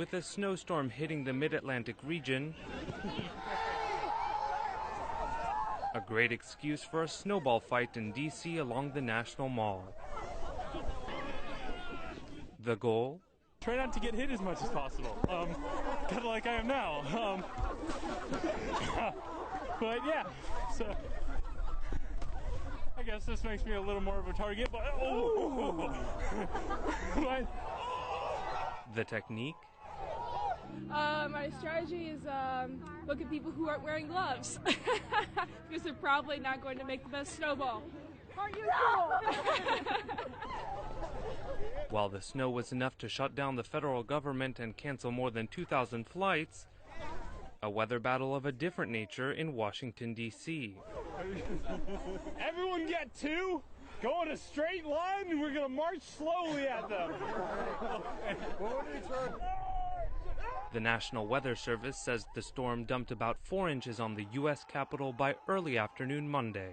With a snowstorm hitting the mid-Atlantic region, a great excuse for a snowball fight in D.C. along the National Mall. The goal? Try not to get hit as much as possible, kind of like I am now. But yeah, so I guess this makes me a little more of a target, but but The technique? My strategy is look at people who aren't wearing gloves because they're probably not going to make the best snowball. Aren't you cool? While the snow was enough to shut down the federal government and cancel more than 2,000 flights, a weather battle of a different nature in Washington, D.C. Everyone get two, go in a straight line, and we're going to march slowly at them. The National Weather Service says the storm dumped about 4 inches on the U.S. Capitol by early afternoon Monday.